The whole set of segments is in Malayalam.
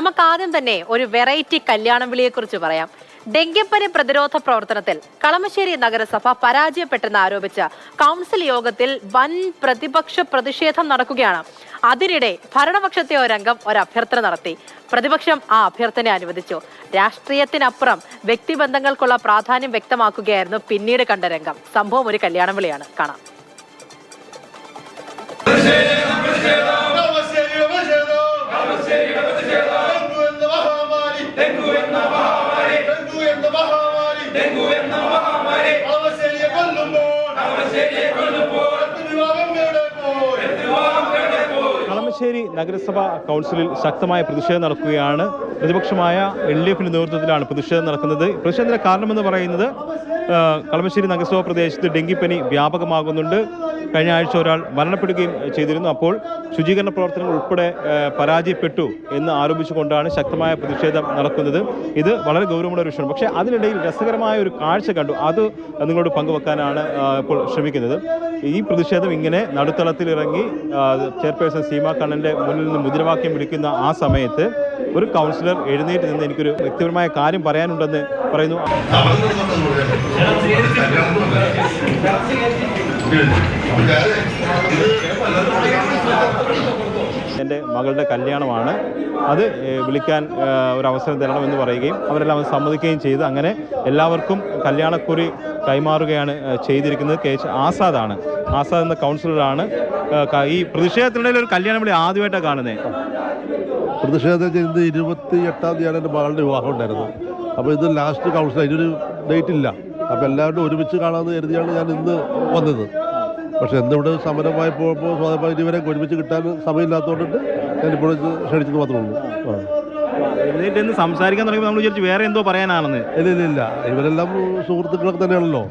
നമുക്ക് ആദ്യം തന്നെ ഒരു വെറൈറ്റി കല്യാണം വിളിയെക്കുറിച്ച് പറയാം. ഡെങ്കിപ്പനി പ്രതിരോധ പ്രവർത്തനത്തിൽ കളമശ്ശേരി നഗരസഭ പരാജയപ്പെട്ടെന്ന് ആരോപിച്ച കൗൺസിൽ യോഗത്തിൽ വൻ പ്രതിപക്ഷ പ്രതിഷേധം നടക്കുകയാണ്. അതിനിടെ ഭരണപക്ഷത്തെ ഒരംഗം ഒരു അഭ്യർത്ഥന നടത്തി. പ്രതിപക്ഷം ആ അഭ്യർത്ഥന അനുവദിച്ചു. രാഷ്ട്രീയത്തിനപ്പുറം വ്യക്തിബന്ധങ്ങൾക്കുള്ള പ്രാധാന്യം വ്യക്തമാക്കുകയായിരുന്നു പിന്നീട് കണ്ട രംഗം. സംഭവം ഒരു കല്യാണം വിളിയാണ്. കാണാം. കളമശ്ശേരി നഗരസഭാ കൗൺസിലിൽ ശക്തമായ പ്രതിഷേധം നടക്കുകയാണ്. പ്രതിപക്ഷമായ LDFിന്റെ നേതൃത്വത്തിലാണ് പ്രതിഷേധം നടക്കുന്നത്. പ്രതിഷേധത്തിന്റെ കാരണമെന്ന് പറയുന്നത് കളമശ്ശേരി നഗരസഭാ പ്രദേശത്ത് ഡെങ്കിപ്പനി വ്യാപകമാകുന്നുണ്ട്. കഴിഞ്ഞ ആഴ്ച ഒരാൾ മരണപ്പെടുകയും ചെയ്തിരുന്നു. അപ്പോൾ ശുചീകരണ പ്രവർത്തനങ്ങൾ ഉൾപ്പെടെ പരാജയപ്പെട്ടു എന്ന് ആരോപിച്ചുകൊണ്ടാണ് ശക്തമായ പ്രതിഷേധം നടക്കുന്നത്. ഇത് വളരെ ഗൗരവമുള്ള ഒരു വിഷയമാണ്. പക്ഷേ അതിനിടയിൽ രസകരമായ ഒരു കാഴ്ച കണ്ടു. അത് നിങ്ങളോട് പങ്കുവെക്കാനാണ് ഇപ്പോൾ ശ്രമിക്കുന്നത്. ഈ പ്രതിഷേധം ഇങ്ങനെ നടുത്തളത്തിലിറങ്ങി ചെയർപേഴ്സൺ സീമ കണ്ണന്റെ മുന്നിൽ നിന്ന് മുദ്രാവാക്യം വിളിക്കുന്ന ആ സമയത്ത് ഒരു കൗൺസിലർ എഴുന്നേറ്റ് നിന്ന് എനിക്കൊരു വ്യക്തിപരമായ കാര്യം പറയാനുണ്ടെന്ന് പറയുന്നു. എൻ്റെ മകളുടെ കല്യാണമാണ്, അത് വിളിക്കാൻ ഒരു അവസരം തരണമെന്ന് പറയുകയും അവരെല്ലാം സമ്മതിക്കുകയും ചെയ്ത് അങ്ങനെ എല്ലാവർക്കും കല്യാണക്കുറി കൈമാറുകയാണ് ചെയ്തിരിക്കുന്നത്. ആസാദാണ്. ആസാദ് എന്ന കൗൺസിലറാണ് ഈ പ്രതിഷേധത്തിനിടയിൽ ഒരു കല്യാണം വിളി ആദ്യമായിട്ടാണ് കാണുന്നത്. പ്രതിഷേധം ചെയ്ത് 28-ാം തീയതിയാണ് എൻ്റെ മകളുടെ വിവാഹം ഉണ്ടായിരുന്നു. അപ്പോൾ ഇത് ലാസ്റ്റ് കൗൺസിൽ, അതിനൊരു ഡേറ്റ് ഇല്ല. അപ്പോൾ എല്ലാവരും ഒരുമിച്ച് കാണാമെന്ന് കരുതിയാണ് ഞാൻ ഇന്ന് വന്നത്. പക്ഷെ എന്നിവിടെ സമരമായി പോയപ്പോൾ സ്വാഭാവികമായി ഇവരെ ഒരുമിച്ച് കിട്ടാൻ സമയമില്ലാത്തതുകൊണ്ട് ഞാനിപ്പോൾ ക്ഷണിച്ചത് മാത്രമേ ഉള്ളൂ. എന്നിട്ട് സംസാരിക്കാൻ തുടങ്ങിയപ്പോൾ നമ്മൾ വിചാരിച്ചു വേറെ എന്തോ പറയാനാണെന്ന്. ഇല്ല, ഇവരെല്ലാം സുഹൃത്തുക്കളൊക്കെ തന്നെയാണല്ലോ.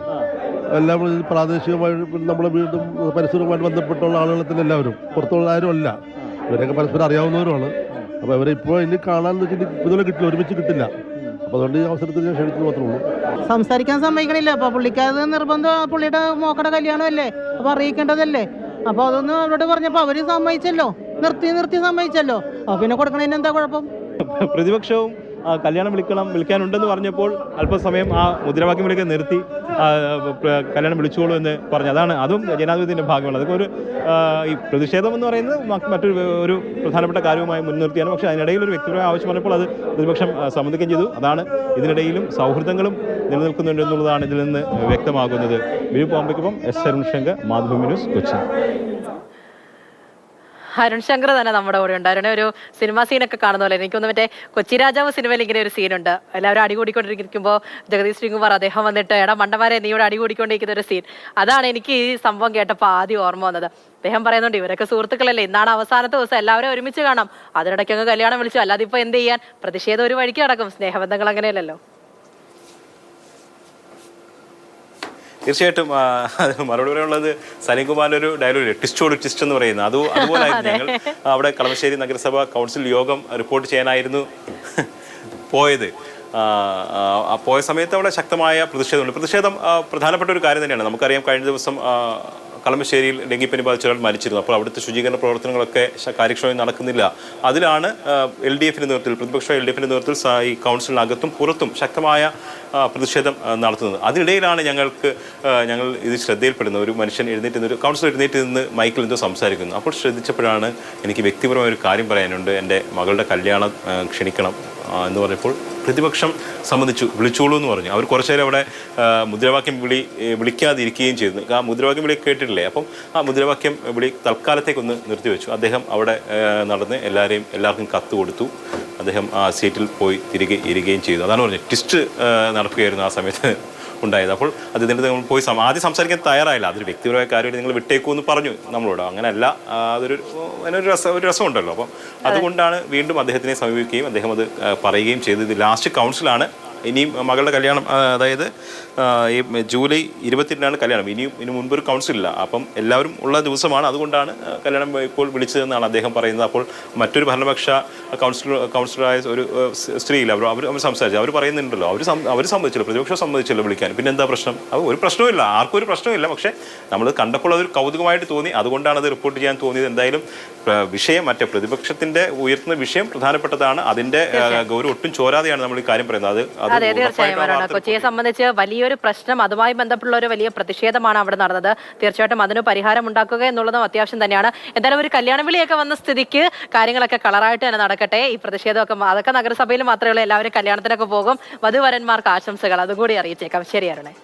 എല്ലാം പ്രാദേശികമായി നമ്മുടെ വീടും പരിസരവുമായി ബന്ധപ്പെട്ടുള്ള ആളുകളെ തന്നെ എല്ലാവരും, പുറത്തുള്ള ആരും അല്ല. ഇവരെയൊക്കെ പരസ്പരം അറിയാവുന്നവരുമാണ്. അപ്പോൾ ഇവരെ ഇപ്പോൾ ഇനി കാണാമെന്ന് വെച്ചിട്ട് ഇതുപോലെ കിട്ടില്ല, ഒരുമിച്ച് കിട്ടില്ല. അപ്പോൾ അതുകൊണ്ട് ഈ അവസരത്തിൽ ഞാൻ ക്ഷണിച്ചത് മാത്രമേ ഉള്ളൂ. സംസാരിക്കാൻ സമ്മതിക്കണില്ല. അപ്പോൾ പുള്ളിക്കത് നിർബന്ധം, പുള്ളിയുടെ മോക്കടെ കല്യാണമല്ലേ, അപ്പോൾ അറിയിക്കേണ്ടതല്ലേ. അപ്പോൾ അതൊന്ന് അവരോട് പറഞ്ഞപ്പോൾ അവർ സമ്മതിച്ചല്ലോ, നിർത്തി സമ്മതിച്ചല്ലോ. അപ്പോൾ പിന്നെ കൊടുക്കണതിന് എന്താ കുഴപ്പം? പ്രതിപക്ഷവും കല്യാണം വിളിക്കാനുണ്ടെന്ന് പറഞ്ഞപ്പോൾ അല്പസമയം ആ മുദ്രാവാക്യം വിളിക്കാൻ നിർത്തി കല്യാണം വിളിച്ചോളൂ എന്ന് പറഞ്ഞു. അതും ജനാധിപത്യത്തിൻ്റെ ഭാഗമാണ്. അതൊക്കെ ഒരു ഈ പ്രതിഷേധം എന്ന് പറയുന്നത് മറ്റൊരു പ്രധാനപ്പെട്ട കാര്യവുമായി മുൻനിർത്തിയാണ്. പക്ഷേ അതിനിടയിൽ ഒരു വ്യക്തിപരമായ ആവശ്യം പറഞ്ഞപ്പോൾ അത് പ്രതിപക്ഷം സമ്മതിക്കുകയും ചെയ്തു. അതാണ് ഇതിനിടയിലും സൗഹൃദങ്ങളും നിലനിൽക്കുന്നുണ്ട് എന്നുള്ളതാണ് ഇതിൽ നിന്ന് വ്യക്തമാകുന്നത്. വിനു പോമ്പയ്ക്കൊപ്പം S. അരുൺ ശങ്കർ, മാതൃഭൂമി ന്യൂസ്, കൊച്ചി. അരുൺ ശങ്കർ തന്നെ നമ്മുടെ കൂടെ ഉണ്ട്. അരുണെ ഒരു സിനിമ സീനൊക്കെ കാണുന്ന പോലെ എനിക്കൊന്ന് മറ്റേ കൊച്ചി രാജാവ് സിനിമയിൽ ഇങ്ങനെ ഒരു സീനുണ്ട്. എല്ലാവരും അടികൂടിക്കൊണ്ടിരിക്കുമ്പോൾ ജഗദീഷ് ശ്രീകുമാർ അദ്ദേഹം വന്നിട്ട് എടാ മണ്ടന്മാരെ നീ ഇവിടെ അടികൂടിക്കൊണ്ടിരിക്കുന്ന ഒരു സീൻ. അതാണ് എനിക്ക് ഈ സംഭവം കേട്ടപ്പോൾ ആദ്യം ഓർമ്മ വന്നത്. അദ്ദേഹം പറയുന്നുണ്ട് ഇവരൊക്കെ സുഹൃത്തുക്കളല്ലേ, ഇന്നാണ് അവസാനത്തെ ദിവസം, എല്ലാവരും ഒരുമിച്ച് കാണാം, അതിനിടയ്ക്ക് അങ്ങ് കല്യാണം വിളിച്ചു. അല്ലാതെ ഇപ്പൊ എന്ത് ചെയ്യാൻ? പ്രതിഷേധം ഒരു വഴിക്ക് നടക്കും, സ്നേഹബന്ധങ്ങൾ അങ്ങനെയല്ലല്ലോ. തീർച്ചയായിട്ടും മറുപടി പറയാനുള്ളത് സലീംകുമാറിൻ്റെ ഒരു ഡയലോഗ് ട്വിസ്റ്റ് എന്ന് പറയുന്നത് അതുപോലായിരുന്നു. ഞങ്ങൾ അവിടെ കളമശ്ശേരി നഗരസഭ കൗൺസിൽ യോഗം റിപ്പോർട്ട് ചെയ്യാനായിരുന്നു പോയത്. പോയ സമയത്ത് അവിടെ ശക്തമായ പ്രതിഷേധം പ്രധാനപ്പെട്ട ഒരു കാര്യം തന്നെയാണ്. നമുക്കറിയാം കഴിഞ്ഞ ദിവസം കളമശ്ശേരിയിൽ ഡെങ്കിപ്പനി ബാധിച്ച ഒരാൾ മരിച്ചിരുന്നു. അപ്പോൾ അവിടുത്തെ ശുചീകരണ പ്രവർത്തനങ്ങളൊക്കെ കാര്യക്ഷമമായി നടക്കുന്നില്ല. അതിലാണ് LDFിൻ്റെ നേതൃത്വത്തിൽ, പ്രതിപക്ഷ LDFിൻ്റെ നേതൃത്വത്തിൽ ഈ കൗൺസിലിനകത്തും പുറത്തും ശക്തമായ പ്രതിഷേധം നടത്തുന്നത്. അതിനിടയിലാണ് ഞങ്ങൾ ഇത് ശ്രദ്ധയിൽപ്പെടുന്നത്. ഒരു മനുഷ്യൻ ഒരു കൗൺസിലർ എഴുന്നേറ്റ് നിന്ന് മൈക്കിൽ എന്തോ സംസാരിക്കുന്നു. അപ്പോൾ ശ്രദ്ധിച്ചപ്പോഴാണ് എനിക്ക് വ്യക്തിപരമായ ഒരു കാര്യം പറയാനുണ്ട്, എൻ്റെ മകളുടെ കല്യാണം ക്ഷണിക്കണം എന്ന് പറഞ്ഞപ്പോൾ പ്രതിപക്ഷം സമ്മതിച്ചു, വിളിച്ചോളൂ എന്ന് പറഞ്ഞു. അവർ കുറച്ചു നേരം അവിടെ മുദ്രാവാക്യം വിളിക്കാതിരിക്കുകയും ചെയ്തു. ആ മുദ്രാവാക്യം വിളി കേട്ടിട്ടില്ലേ? അപ്പം ആ മുദ്രാവാക്യം വിളി തൽക്കാലത്തേക്കൊന്ന് നിർത്തിവെച്ചു. അദ്ദേഹം അവിടെ നടന്ന് എല്ലാവർക്കും കത്ത് കൊടുത്തു. അദ്ദേഹം ആ സീറ്റിൽ പോയി തിരികെ ഇരിക്കുകയും ചെയ്തു. അതാണ് പറഞ്ഞത്, ട്വിസ്റ്റ് നടക്കുകയായിരുന്നു ആ സമയത്ത് ഉണ്ടായത്. അപ്പോൾ അദ്ദേഹത്തിൻ്റെ നമ്മൾ പോയി ആദ്യം സംസാരിക്കാൻ തയ്യാറായില്ല. അതൊരു വ്യക്തിപരമായ കാര്യമായിട്ട് നിങ്ങൾ വിട്ടേക്കൂ എന്ന് പറഞ്ഞു നമ്മളോട്. അങ്ങനെയല്ല, അതിനൊരു രസമുണ്ടല്ലോ. അപ്പം അതുകൊണ്ടാണ് വീണ്ടും അദ്ദേഹത്തിനെ സമീപിക്കുകയും അദ്ദേഹം അത് പറയുകയും ചെയ്തത്. ലാസ്റ്റ് കൗൺസിലാണ് ഇനിയും മകളുടെ കല്യാണം, അതായത് ഈ ജൂലൈ 22-നാണ് കല്യാണം. ഇനി മുൻപൊരു കൗൺസിലില്ല. അപ്പം എല്ലാവരും ഉള്ള ദിവസമാണ്, അതുകൊണ്ടാണ് കല്യാണം ഇപ്പോൾ വിളിച്ചതെന്നാണ് അദ്ദേഹം പറയുന്നത്. അപ്പോൾ മറ്റൊരു ഭരണപക്ഷ കൗൺസിലറായ ഒരു സ്ത്രീയില്ല, അവർ സംസാരിച്ചു. അവർ പറയുന്നുണ്ടല്ലോ, അവർ സമ്മതിച്ചില്ല, പ്രതിപക്ഷം സമ്മതിച്ചില്ല വിളിക്കാൻ. പിന്നെ എന്താ പ്രശ്നം? ഒരു പ്രശ്നമില്ല, ആർക്കും ഒരു പ്രശ്നമില്ല. പക്ഷേ നമ്മൾ കണ്ടപ്പോൾ അതൊരു കൗതുകമായിട്ട് തോന്നി, അതുകൊണ്ടാണ് അത് റിപ്പോർട്ട് ചെയ്യാൻ തോന്നിയത്. എന്തായാലും വിഷയം മറ്റേ പ്രതിപക്ഷത്തിന്റെ ഉയർത്തുന്ന വിഷയം പ്രധാനപ്പെട്ടതാണ്. അതിന്റെ ഗൗരവം ഒട്ടും ചോരാതെയാണ് നമ്മൾ ഈ കാര്യം പറയുന്നത്. അതെ, തീർച്ചയായും വരണം. കൊച്ചിയെ സംബന്ധിച്ച് വലിയൊരു പ്രശ്നം, അതുമായി ബന്ധപ്പെട്ടുള്ള ഒരു വലിയ പ്രതിഷേധമാണ് അവിടെ നടന്നത്. തീർച്ചയായിട്ടും അതിന് പരിഹാരം ഉണ്ടാക്കുക എന്നുള്ളതും അത്യാവശ്യം തന്നെയാണ്. എന്തായാലും ഒരു കല്യാണ വിളിയൊക്കെ വന്ന സ്ഥിതിക്ക് കാര്യങ്ങളൊക്കെ കളറായിട്ട് തന്നെ നടക്കട്ടെ. ഈ പ്രതിഷേധമൊക്കെ അതൊക്കെ നഗരസഭയിൽ മാത്രമേ ഉള്ളൂ. എല്ലാവരും കല്യാണത്തിനൊക്കെ പോകും. വധുവരന്മാർക്ക് ആശംസകൾ അതുകൂടി അറിയിച്ചേക്കാം. ശരി അരുണേ.